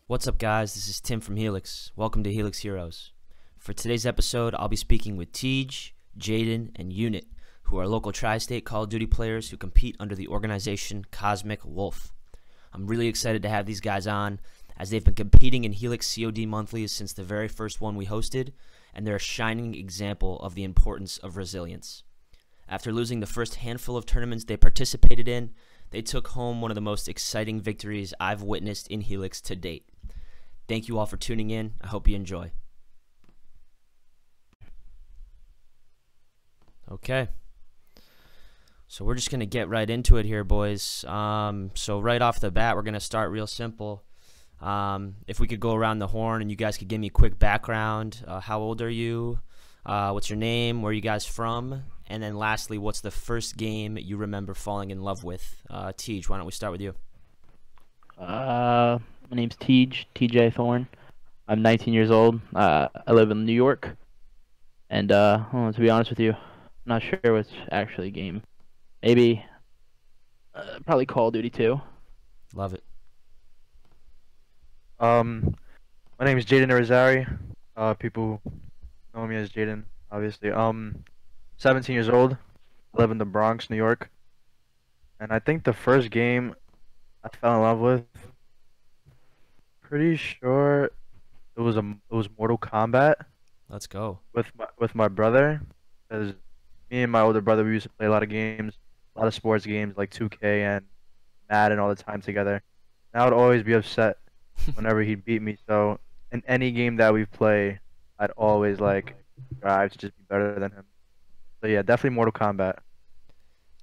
What's up, guys? This is Tim from Helix. Welcome to Helix Heroes. For today's episode, I'll be speaking with Teej, Jaden, and Unit, who are local tri-state Call of Duty players who compete under the organization Cosmic Wolf. I'm really excited to have these guys on, as they've been competing in Helix COD monthlies since the very first one we hosted, and they're a shining example of the importance of resilience. After losing the first handful of tournaments they participated in, they took home one of the most exciting victories I've witnessed in Helix to date. Thank you all for tuning in. I hope you enjoy. Okay. So we're just going to get right into it here, boys. So right off the bat, we're going to start real simple. If we could go around the horn and you guys could give me a quick background. How old are you? What's your name? Where are you guys from? And then lastly, what's the first game you remember falling in love with? Teej, why don't we start with you? My name's Teej, TJ Thorne. I'm 19 years old. I live in New York. And to be honest with you, I'm not sure what's actually a game. Maybe, probably Call of Duty 2. Love it. My name is Jaden Rosari. People know me as Jaden, obviously. 17 years old. I live in the Bronx, New York. And I think the first game I fell in love with, pretty sure it was Mortal Kombat. Let's go. With my brother, because me and my older brother, we used to play a lot of games, a lot of sports games like 2K and Madden all the time together. And I would always be upset whenever he'd beat me. So in any game that we play, I'd always like strive to just be better than him. So yeah, definitely Mortal Kombat.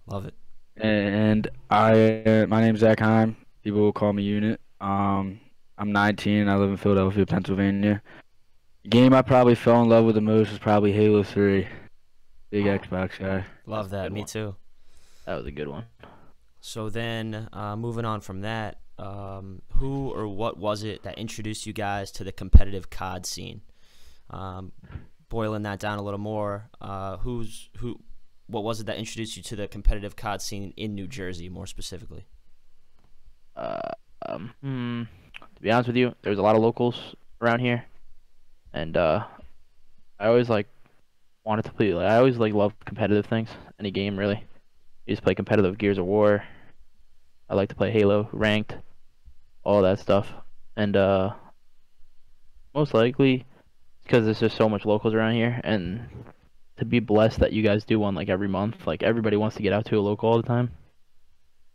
Love it. And my name's Zach Heim. People will call me Unit. I'm 19. I live in Philadelphia, Pennsylvania. The game I probably fell in love with the most was probably Halo 3. Big Xbox guy. Love that. Me too. That was a good one. So then, moving on from that, who or what was it that introduced you guys to the competitive COD scene? Boiling that down a little more, what was it that introduced you to the competitive COD scene in New Jersey, more specifically? To be honest with you, there's a lot of locals around here, and I always wanted to play. I always loved competitive things. Any game really. I used to play competitive Gears of War. I like to play Halo, ranked, all that stuff, and most likely because there's just so much locals around here, and to be blessed that you guys do one every month. Everybody wants to get out to a local all the time.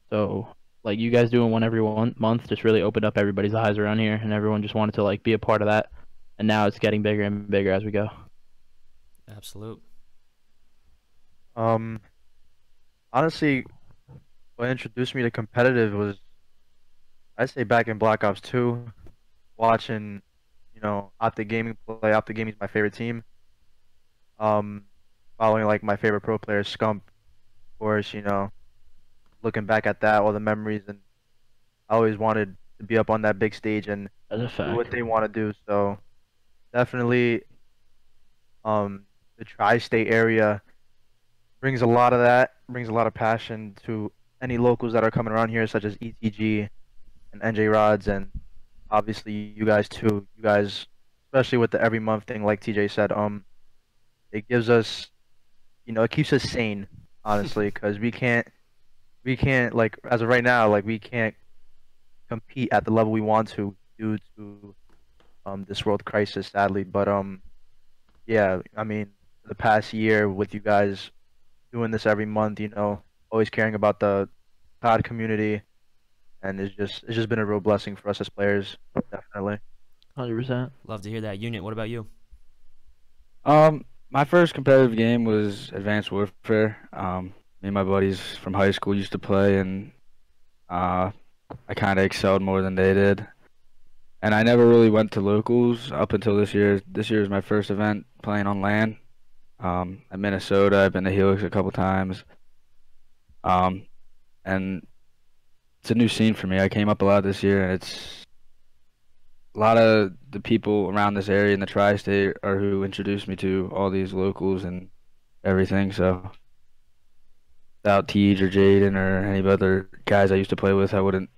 So you guys doing one every month just really opened up everybody's eyes around here, and everyone just wanted to be a part of that. And now it's getting bigger and bigger as we go. Absolute. Honestly, what introduced me to competitive was, I'd say back in Black Ops 2, watching, Optic Gaming play. Optic Gaming is my favorite team. Following my favorite pro player, Scump, of course, looking back at that, all the memories, and I always wanted to be up on that big stage and do what they want to do. So definitely, the tri-state area brings a lot of that, brings a lot of passion to any locals that are coming around here, such as ETG and NJ Rods, and obviously you guys too. You guys, especially with the every month thing, like TJ said, it gives us, it keeps us sane, honestly, because we can't as of right now, we can't compete at the level we want to due to this world crisis, sadly. But yeah, I mean, the past year with you guys doing this every month, always caring about the COD community, and it's just been a real blessing for us as players, definitely. 100%. Love to hear that. Unit, what about you? My first competitive game was Advanced Warfare. Me and my buddies from high school used to play, and I kind of excelled more than they did. And I never really went to locals up until this year. This year is my first event playing on LAN. At Minnesota, I've been to Helix a couple times. And it's a new scene for me. I came up a lot this year, and it's a lot of the people around this area in the tri-state are who introduced me to all these locals and everything. So without Teej or Jaden or any other guys I used to play with, I wouldn't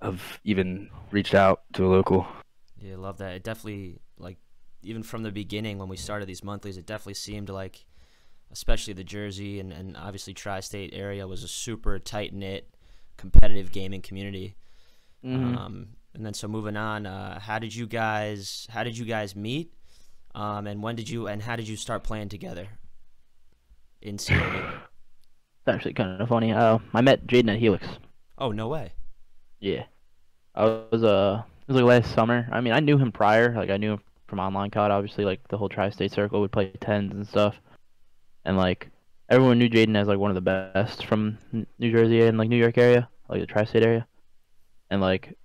have even reached out to a local. Yeah, I love that. It definitely, like, even from the beginning when we started these monthlies, it definitely seemed like, especially the Jersey and obviously tri-state area, was a super tight-knit, competitive gaming community. And then so moving on, how did you guys meet? And how did you start playing together in COD? It's actually kind of funny. I met Jaden at Helix. Oh, no way. Yeah. It was like last summer. I mean, I knew him prior. Like, I knew him from online COD, obviously. Like, the whole tri-state circle would play tens and stuff. And, like, everyone knew Jaden as, like, one of the best from New Jersey and, like, New York area, like, the tri-state area. And, like,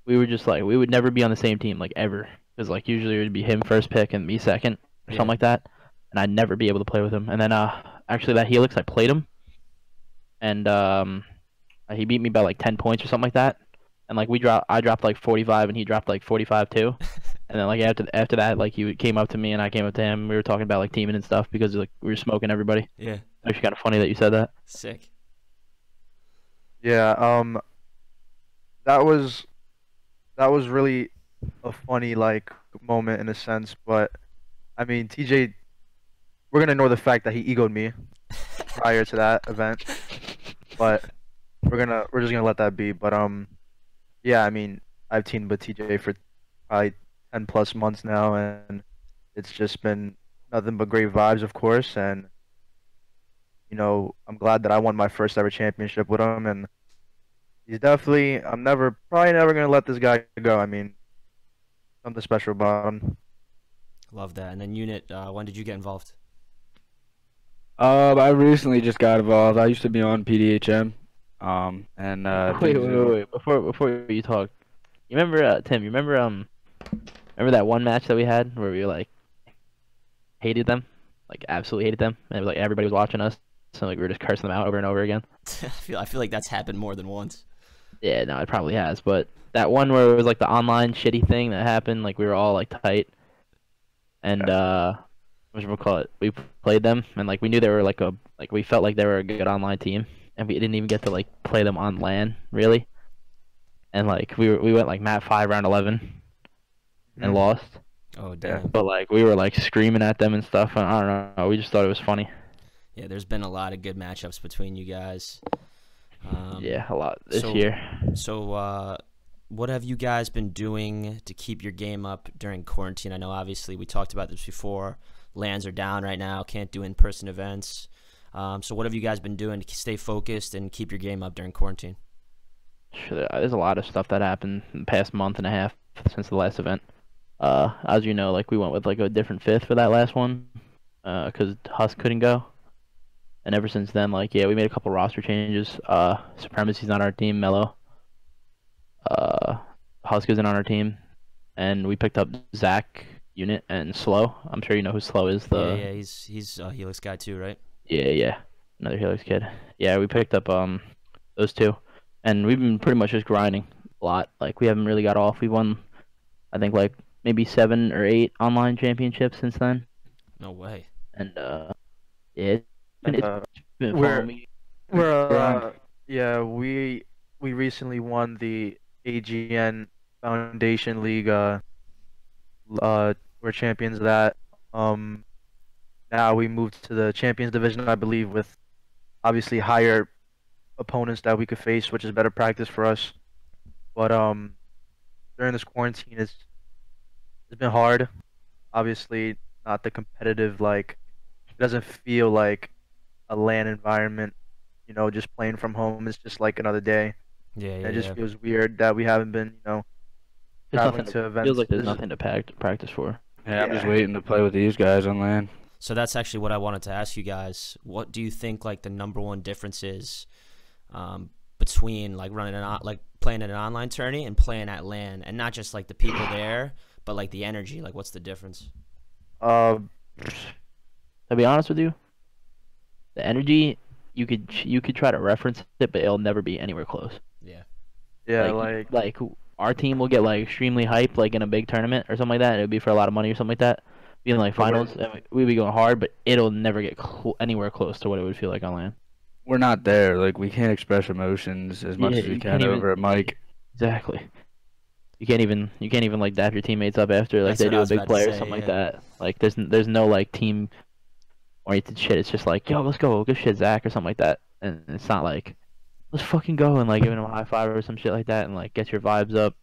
we were just, like, we would never be on the same team, like, ever. Because, like, usually it would be him first pick and me second or something like that. And I'd never be able to play with him. And then, actually, that Helix, I played him. And, he beat me by, like, 10 points or something like that. And, like, I dropped, like, 45, and he dropped, like, 45, too. And then, like, after that, like, he came up to me, and I came up to him. We were talking about, like, teaming and stuff because, like, we were smoking everybody. Yeah. Actually kind of funny that you said that. Sick. Yeah, that was really a funny like moment in a sense, but I mean TJ, we're gonna ignore the fact that he egoed me prior to that event, but we're just gonna let that be. But yeah, I mean I've teamed with TJ for probably 10 plus months now, and it's just been nothing but great vibes, of course, and you know, I'm glad that I won my first ever championship with him, and he's definitely, probably never gonna let this guy go. I mean, something special about him. Love that. And then Unit, when did you get involved? I recently just got involved. I used to be on PDHM. Wait. Before you talk, you remember Tim? You remember that one match that we had where we like hated them, like absolutely hated them, and it was like everybody was watching us, so like we were just cursing them out over and over again. I feel like that's happened more than once. Yeah, no, it probably has, but that one where it was like the online shitty thing that happened, like we were all like tight, and whatchamacallit, we played them, and like we knew they were like we felt like they were a good online team, and we didn't even get to like play them on LAN really, and like we went like map 5 round 11, and lost. Oh damn. But like we were like screaming at them and stuff, and I don't know, we just thought it was funny. Yeah, there's been a lot of good matchups between you guys. Yeah, a lot this year. So, what have you guys been doing to keep your game up during quarantine? I know, obviously, we talked about this before. LANs are down right now. Can't do in-person events. So, what have you guys been doing to stay focused and keep your game up during quarantine? Sure, there's a lot of stuff that happened in the past month and a half since the last event. As you know, like we went with like a different fifth for that last one, because Husk couldn't go. And ever since then, like, yeah, we made a couple roster changes. Supremacy's not on our team, Mello. Husk isn't on our team. And we picked up Zach, Unit, and Slow. I'm sure you know who Slow is. Yeah, he's a Helix guy too, right? Yeah. Another Helix kid. Yeah, we picked up those two. And we've been pretty much just grinding a lot. Like, we haven't really got off. We won, I think, like, maybe 7 or 8 online championships since then. No way. And, yeah. We recently won the AGN Foundation League. We're champions of that. Now we moved to the Champions Division, I believe, with obviously higher opponents that we could face, which is better practice for us. But during this quarantine, it's been hard. Obviously, not the competitive, like, it doesn't feel like a LAN environment, you know, just playing from home is just like another day. Yeah. It just feels weird that we haven't been, you know, traveling to events. Feels like there's nothing to practice for. Yeah, I'm just waiting to play with these guys on LAN. So that's actually what I wanted to ask you guys. What do you think like the #1 difference is between like playing in an online tourney and playing at LAN, and not just like the people there, but like the energy? Like, what's the difference? To be honest with you, the energy you could try to reference it, but it'll never be anywhere close. Yeah. Yeah, Like our team will get like extremely hyped like in a big tournament or something like that. And it would be for a lot of money or something like that. Be in like But we're- finals, and we'd be going hard, but it'll never get anywhere close to what it would feel like on land. We're not there. Like we can't express emotions as much Yeah, as we you can can't even over a mic. exactly. You can't even like dap your teammates up after like That's they what I do a was big about to play or say, something like yeah. that. Like there's no like team oriented shit. It's just like, yo, let's go, good shit, Zach, or something like that. And it's not like, let's fucking go and like giving them a high five or some shit like that and like get your vibes up.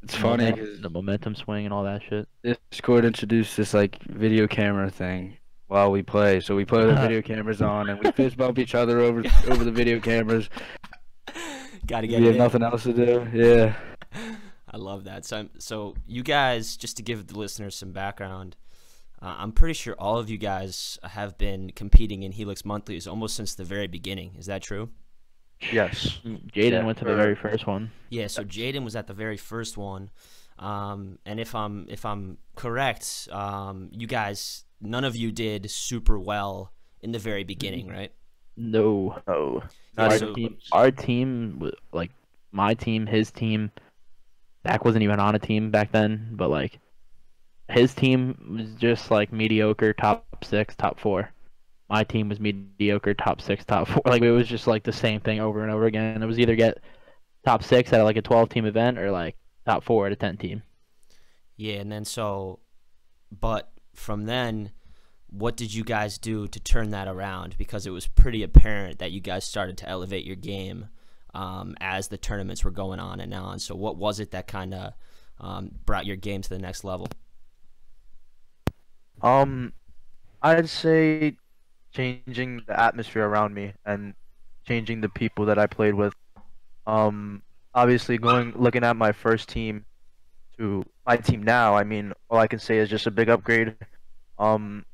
It's funny because The momentum swing and all that shit. Discord introduced this like video camera thing while we play. So we put the video cameras on and we fist bump each other over the video cameras. Gotta get We it have in. nothing else to do. Yeah. I love that. So you guys, just to give the listeners some background, I'm pretty sure all of you guys have been competing in Helix Monthlies almost since the very beginning. Is that true? yes. Jaden Yeah, went to the very first one. Yeah. So Jaden was at the very first one, and if I'm correct, you guys, none of you did super well in the very beginning, right? No. Oh, Yeah, not Our so- even. our team, like my team, his team, Zach wasn't even on a team back then, but like his team was just like mediocre, top 6, top 4. My team was mediocre, top 6, top 4. Like it was just like the same thing over and over again. It was either get top 6 at like a 12-team event or like top 4 at a 10-team. Yeah, and then but from then, what did you guys do to turn that around? Because it was pretty apparent that you guys started to elevate your game as the tournaments were going on and on. So what was it that kind of brought your game to the next level? I'd say changing the atmosphere around me and changing the people that I played with. Obviously looking at my first team to my team now, I mean, all I can say is just a big upgrade. Um,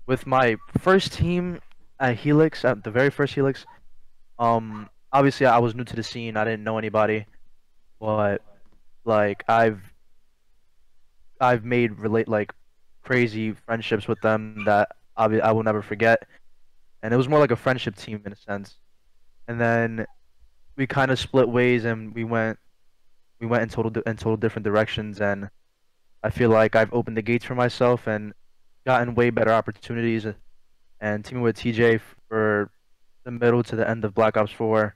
with my first team at Helix, at the very first Helix, obviously I was new to the scene. I didn't know anybody, but like I've made relate like crazy friendships with them that I will never forget. And it was more like a friendship team in a sense. And then we kind of split ways and we went in total different directions. And I feel like I've opened the gates for myself and gotten way better opportunities. And teaming with TJ for the middle to the end of Black Ops 4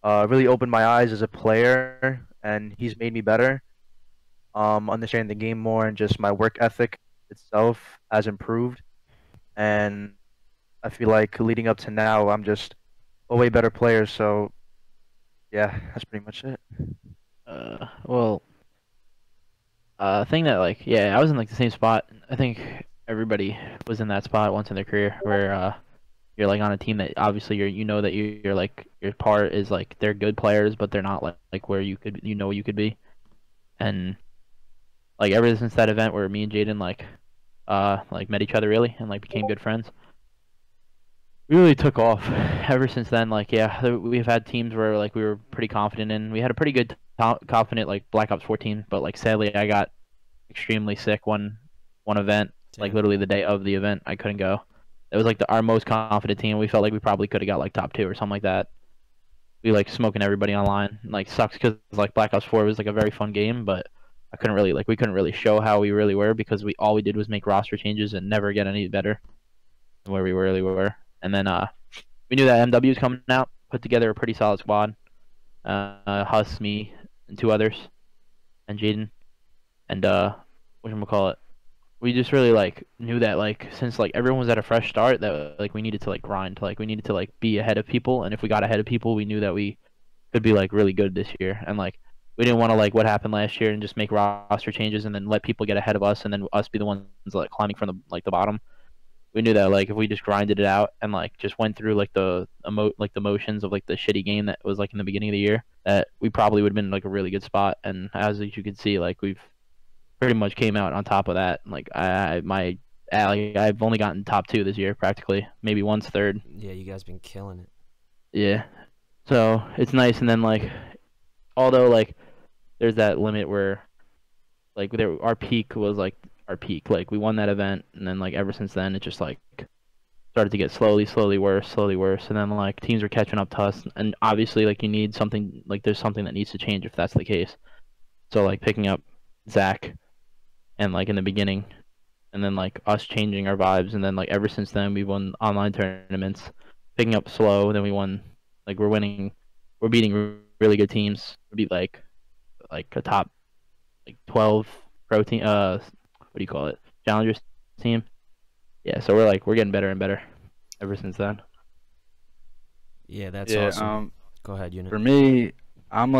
really opened my eyes as a player, and he's made me better. Understanding the game more and just my work ethic itself has improved. And I feel like leading up to now, I'm just a way better player. So yeah, that's pretty much it. Well, thing that like yeah, I was in like the same spot. I think everybody was in that spot once in their career where you're like on a team that obviously you know that you're like your part is like they're good players, but they're not like where you could you could be. And like ever since that event where me and Jaden like met each other really and like became good friends, we really took off. Ever since then, like yeah, we've had teams where like we were pretty confident in. We had a pretty good confident like Black Ops 14, but like sadly I got extremely sick one event, like Damn. literally the day of the event I couldn't go. It was like our most confident team. We felt like we probably could have got like top 2 or something like that. We like smoking everybody online. Like sucks because like Black Ops 4 was like a very fun game, but we couldn't really show how we really were because all we did was make roster changes and never get any better than where we really were. And then we knew that MW was coming out, put together a pretty solid squad. Huss, me, and 2 others, and Jaden, and whatchamacallit. We just really like knew that like since like everyone was at a fresh start that like we needed to like grind, like we needed to like be ahead of people, and if we got ahead of people, we knew that we could be like really good this year, and like we didn't want to like what happened last year and just make roster changes and then let people get ahead of us and then us be the ones like climbing from the bottom. We knew that like if we just grinded it out and like just went through like the motions of like the shitty game that was like in the beginning of the year, that we probably would have been in like a really good spot. And as you can see, like we've pretty much came out on top of that. Like I've only gotten top 2 this year practically, maybe once third. Yeah, you guys been killing it. Yeah, so it's nice. And then like although like there's that limit where like our peak was like our peak. Like we won that event, and then like ever since then, it just like started to get slowly worse, and then like teams are catching up to us, and obviously like you need something like there's something that needs to change if that's the case. So like picking up Zach, and like in the beginning, and then like us changing our vibes, and then like ever since then we won online tournaments, picking up slow, then we won, like we're beating really good teams. We beat like a top like 12 pro team, what do you call it, challengers team. Yeah, so we're getting better and better ever since then. Yeah, that's Yeah. awesome. Go ahead, Unit. For me, I'm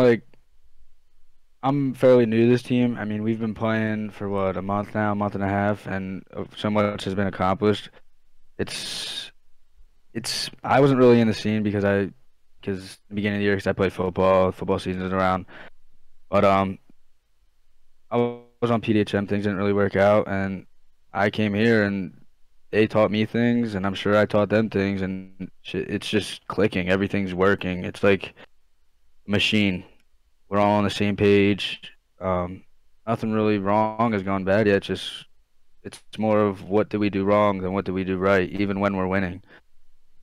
fairly new to this team. I mean, we've been playing for what, a month now, a month and a half, and so much has been accomplished. It's I wasn't really in the scene because the beginning of the year, because I played football. Football season is around, but I was on PDHM. Things didn't really work out, and I came here and they taught me things, and I'm sure I taught them things, and it's just clicking. Everything's working. It's like a machine. We're all on the same page. Nothing really wrong has gone bad yet. Just it's more of what did we do wrong than what did we do right, even when we're winning.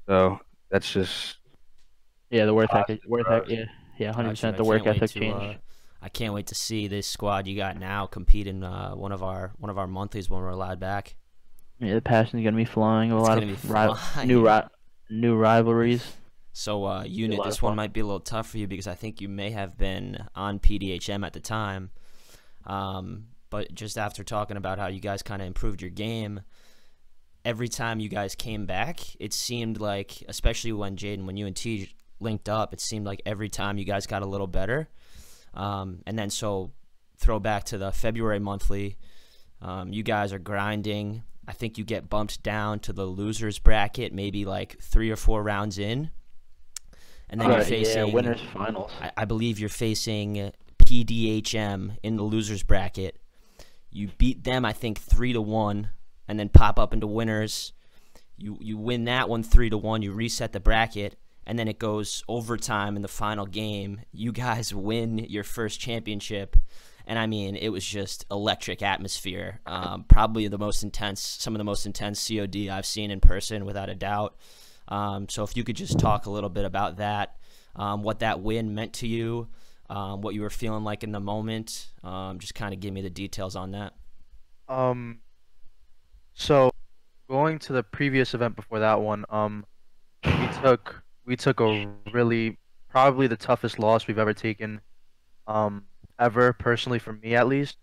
So that's just Yeah, the work ethic, positive for us. yeah, Gotcha. 100% the work ethic change. I can't wait to see this squad you got now compete in one of our monthlies when we're allowed back. Yeah, the passion's gonna be flowing. A It's lot gonna be of flying. new rivalries. So, A Unit, lot of this one fun. might be a little tough for you because I think you may have been on PDHM at the time. But just after talking about how you guys kind of improved your game, every time you guys came back, it seemed like, especially when Jaden, when you and Teej linked up, it seemed like every time you guys got a little better. And then so throw back to the February monthly, you guys are grinding. I think you get bumped down to the losers bracket maybe like 3 or 4 rounds in. And then you're facing winners finals. I believe you're facing PDHM in the losers bracket. You beat them, I think, 3-1, and then pop up into winners. You win that one 3-1. You reset the bracket, and then it goes overtime in the final game. You guys win your first championship, and I mean, it was just electric atmosphere. Probably some of the most intense COD I've seen in person, without a doubt. So if you could just talk a little bit about that, what that win meant to you, what you were feeling like in the moment, just kind of give me the details on that. So going to the previous event before that one, we took a really probably the toughest loss we've ever taken, ever personally for me at least.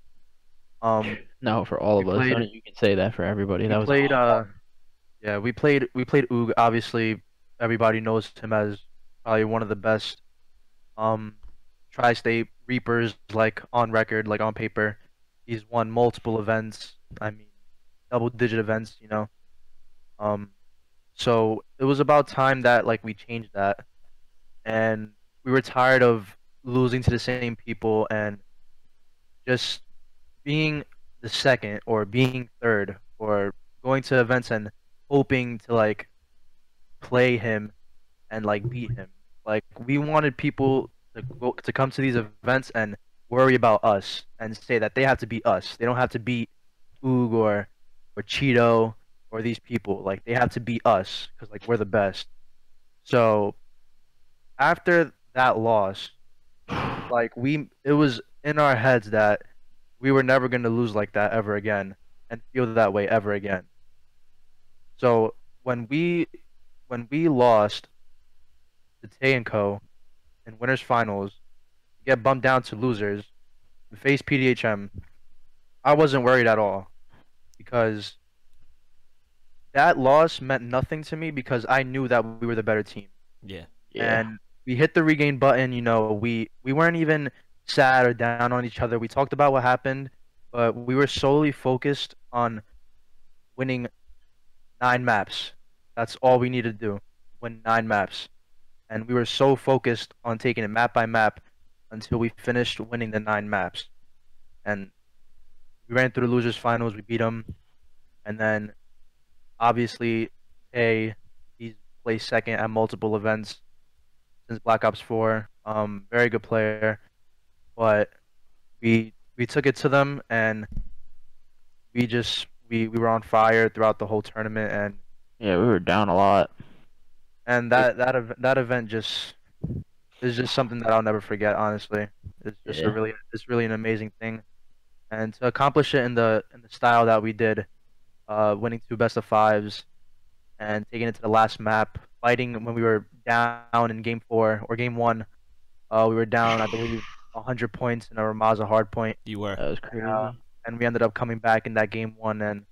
No, for all We of us. I played mean, you can say that for everybody. we That was played awful. yeah, we played Oog. Obviously, everybody knows him as probably one of the best um tri-state reapers, like on record, like on paper. He's won multiple events. I mean, double-digit events, you know. Um, so it was about time that like we changed that, and we were tired of losing to the same people and just being the second or being third or going to events and hoping to like play him and like beat him. Like we wanted people to come to these events and worry about us and say that they have to beat us. They don't have to beat Oog or Cheeto or these people. Like they have to beat us because like we're the best. So after that loss, like it was in our heads that we were never gonna lose like that ever again and feel that way ever again. So when we lost to Tay and Co. in winners finals, get bumped down to losers, we faced PDHM. I wasn't worried at all because that loss meant nothing to me because I knew that we were the better team. Yeah. Yeah. And we hit the regain button, you know, we weren't even sad or down on each other. We talked about what happened, but we were solely focused on winning 9 maps. That's all we needed to do. Win 9 maps. And we were so focused on taking it map by map until we finished winning the 9 maps. And we ran through the losers finals, we beat them, and then obviously he's placed second at multiple events since Black Ops 4. Very good player, but we took it to them and we were on fire throughout the whole tournament, Yeah, we were down a lot. and that event just is just something that I'll never forget. Honestly, it's just Yeah. it's really an amazing thing, and to accomplish it in the style that we did, winning 2 best of 5s and taking it to the last map, fighting when we were down in game 4 or game 1. We were down, I believe, 100 points in a Ramaza hard point, You were. That was crazy. and we ended up coming back in that game 1, and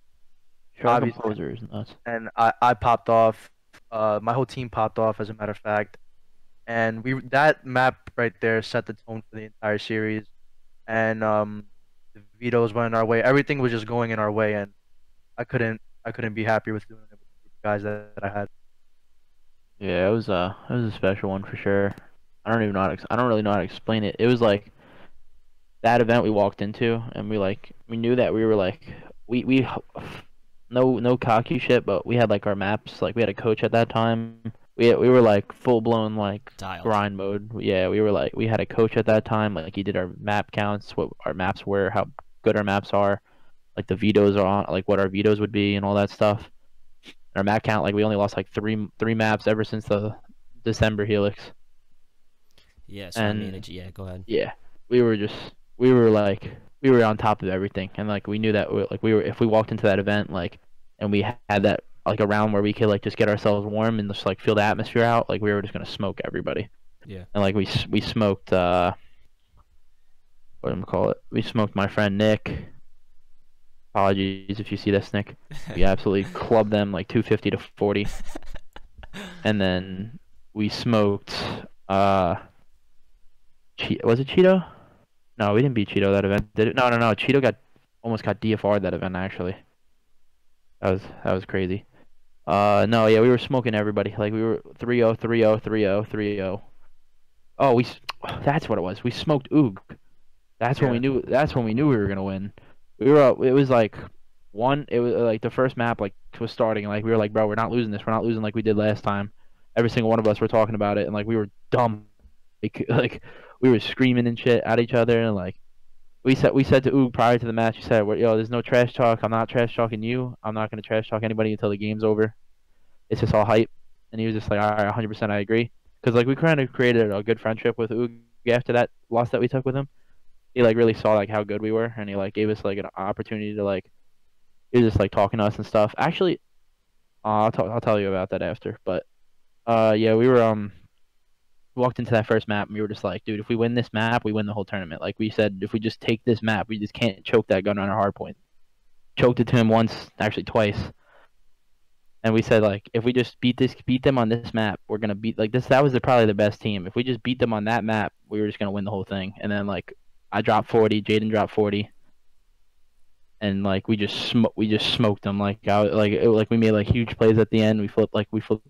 Shark obviously, Composer is nuts. and I popped off. My whole team popped off, as a matter of fact, and that map right there set the tone for the entire series, and the vetoes went our way. Everything was just going in our way, and I couldn't be happier with doing it with the group of guys that I had. Yeah, it was a special one for sure. I don't even know I don't really know how to explain it. It was like that event we walked into, and we knew that we were like we no cocky shit, but we had like our maps. Like we had a coach at that time. We were like full blown like Dialed. grind mode. Yeah, we had a coach at that time. Like he did our map counts, what our maps were, how good our maps are, like the vetoes are on, like what our vetoes would be, and all that stuff. Our map count, like we only lost like three maps ever since the December Helix. Yeah. So I mean, yeah. Go ahead. Yeah, we were we were on top of everything, and like we knew that we were if we walked into that event like, and we had that like a round where we could like just get ourselves warm and just like feel the atmosphere out, like we were just gonna smoke everybody. Yeah. And like we smoked what do I call it? We smoked my friend Nick. Apologies if you see this, Nick. We absolutely clubbed them like 250 to 40, and then we smoked was it Cheeto? No, we didn't beat Cheeto that event. Did it? No. Cheeto almost got DFR'd that event actually. That was crazy. No, yeah, we were smoking everybody. Like we were 3-0, 3-0, 3-0, 3-0. Oh, that's what it was. We smoked Oog. That's when we knew. That's when we knew we were gonna win. We were. It was like it was like the first map like was starting. Like we were like, bro, we're not losing this. We're not losing like we did last time. Every single one of us were talking about it, and like we were dumb. Like we were screaming and shit at each other, and like we said to Oog prior to the match. We said, "Yo, there's no trash talk. I'm not trash talking you. I'm not gonna trash talk anybody until the game's over. It's just all hype." And he was just like, "All right, 100%, I agree." Because like we kind of created a good friendship with Oog after that loss that we took with him. He like really saw like how good we were, and he like gave us like an opportunity to like he was just like talking to us and stuff. Actually, I'll tell you about that after. But yeah, we walked into that first map and we were just like, dude, if we win this map, we win the whole tournament. Like we said, if we just take this map, we just can't choke that gun on our hard point. Choked it to him once, actually twice. And we said like, if we just beat them on this map, we're gonna beat like this. That was probably the best team. If we just beat them on that map, we were just gonna win the whole thing. And then like I dropped 40, Jaden dropped 40, and like we just smoked them. Like we made like huge plays at the end. We flipped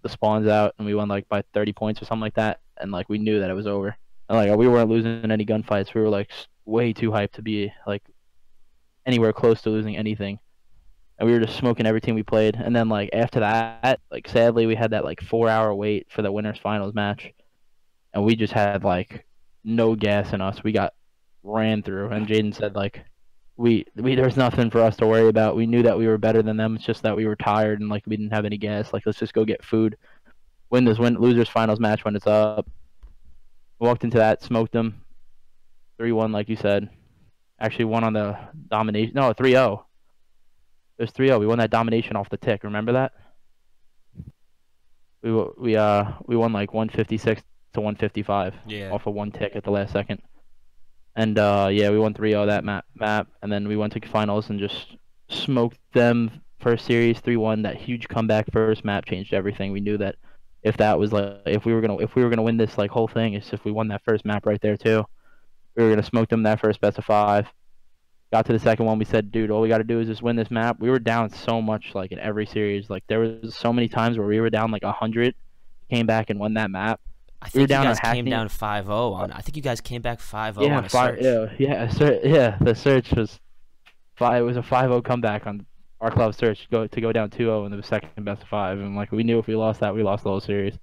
the spawns out, and we won like by 30 points or something like that. And like we knew that it was over. And like we weren't losing any gunfights. We were like way too hyped to be like anywhere close to losing anything. And we were just smoking every team we played. And then like after that, like sadly we had that like 4-hour wait for the winners finals match, and we just had like no gas in us. We got ran through, and Jaden said like there's nothing for us to worry about. We knew that we were better than them. It's just that we were tired and like we didn't have any gas. Like let's just go get food. Win losers finals match when it's up. Walked into that, smoked them. 3-1 like you said. Actually won on the domination. No, 3-0. It was 3-0. We won that domination off the tick. Remember that? We won like 156 to 155 off of one tick at the last second. And yeah, we won 3-0 that map, and then we went to finals and just smoked them first series 3-1. That huge comeback first map changed everything. We knew that if we were gonna win this like whole thing, it's if we won that first map right there too. We were gonna smoke them that first best of 5. Got to the second one, we said, dude, all we got to do is just win this map. We were down so much, like in every series. Like there was so many times where we were down like 100, came back and won that map. I think you guys came down 5-0 on. I think you guys came back 5-0 on a search. Yeah. The search was it was a 5-0 comeback on our club search to go down 2-0 in the second best of 5, and like we knew if we lost that, we lost the whole series.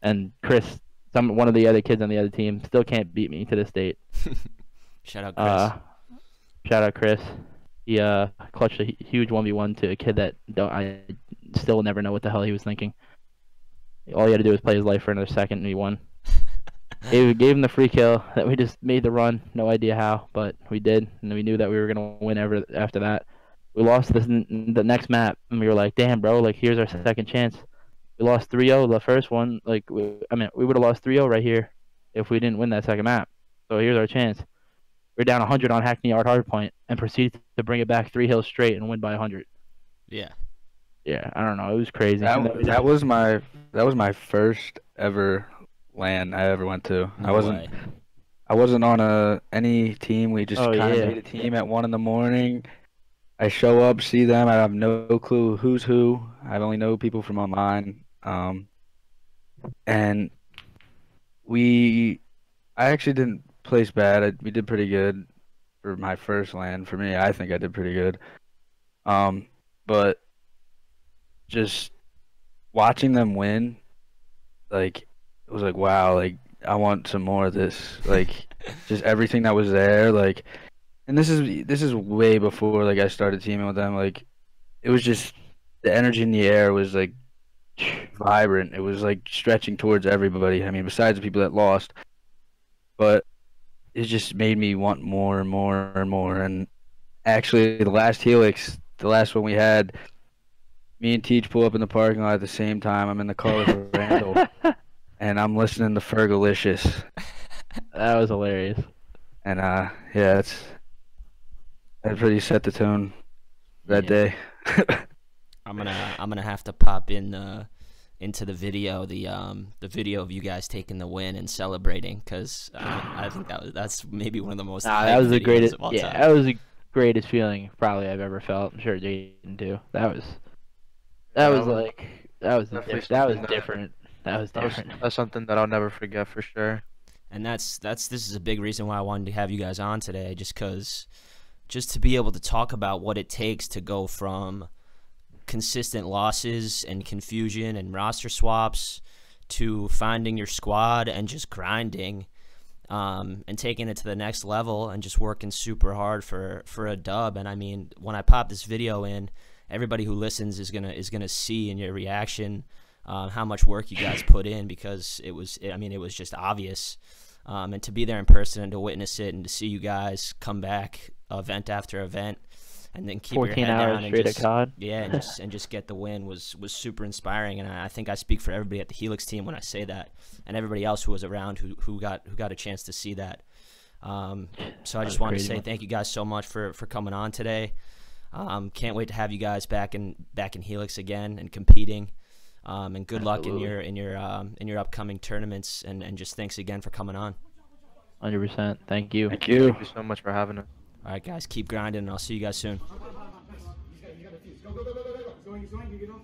And Chris, one of the other kids on the other team, still can't beat me to this date. Shout out Chris. Shout out Chris. He clutched a huge 1v1 to a kid that I still will never know what the hell he was thinking. All he had to do was play his life for another second, and he won. Gave him the free kill that we just made the run. No idea how, but we did, and we knew that we were gonna win after that. We lost the next map, and we were like, "Damn, bro! Like, here's our second chance." We lost 3-0 the first one. Like, we would have lost 3-0 right here if we didn't win that second map. So here's our chance. We're down 100 on Hackney Yard Hardpoint and proceeded to bring it back 3 hills straight and win by 100. Yeah. Yeah, I don't know. It was crazy. That was my first ever LAN I ever went to. No way. I wasn't on any team. We just kind of yeah. made a team at 1 in the morning. I show up, see them. I have no clue who's who. I only know people from online. And I actually didn't place bad. We did pretty good for my first LAN. For me, I think I did pretty good. But just watching them win, like, it was like, wow, like, I want some more of this. Like, just everything that was there, like, and this is way before, like, I started teaming with them. Like, it was just, the energy in the air was, like, vibrant. It was, like, stretching towards everybody. I mean, besides the people that lost. But it just made me want more and more and more. And actually, the last Helix, the last one we had, me and Teej pull up in the parking lot at the same time. I'm in the car with Randall, and I'm listening to Fergalicious. That was hilarious. And yeah, that pretty set the tone that day. I'm gonna have to pop in into the video, the video of you guys taking the win and celebrating, because I think that's maybe one of the most. That was the greatest. Of all Yeah, time. that was the greatest feeling probably I've ever felt. I'm sure Jaden too. That was different. That's something that I'll never forget for sure. And this is a big reason why I wanted to have you guys on today, just to be able to talk about what it takes to go from consistent losses and confusion and roster swaps to finding your squad and just grinding, and taking it to the next level and just working super hard for a dub. And I mean, when I pop this video in, everybody who listens is gonna see in your reaction how much work you guys put in, because it was just obvious. And to be there in person and to witness it and to see you guys come back event after event and then keep your head down and just, and just get the win was super inspiring. And I think I speak for everybody at the Helix team when I say that, and everybody else who was around who got a chance to see that. So I just wanted to say thank you guys so much for coming on today. Can't wait to have you guys back in Helix again and competing. And good luck in your upcoming tournaments, and just thanks again for coming on. 100%. Thank you. Thank you so much for having us. All right, guys, keep grinding, and I'll see you guys soon. He's got a fuse. Go. He's going. You get off.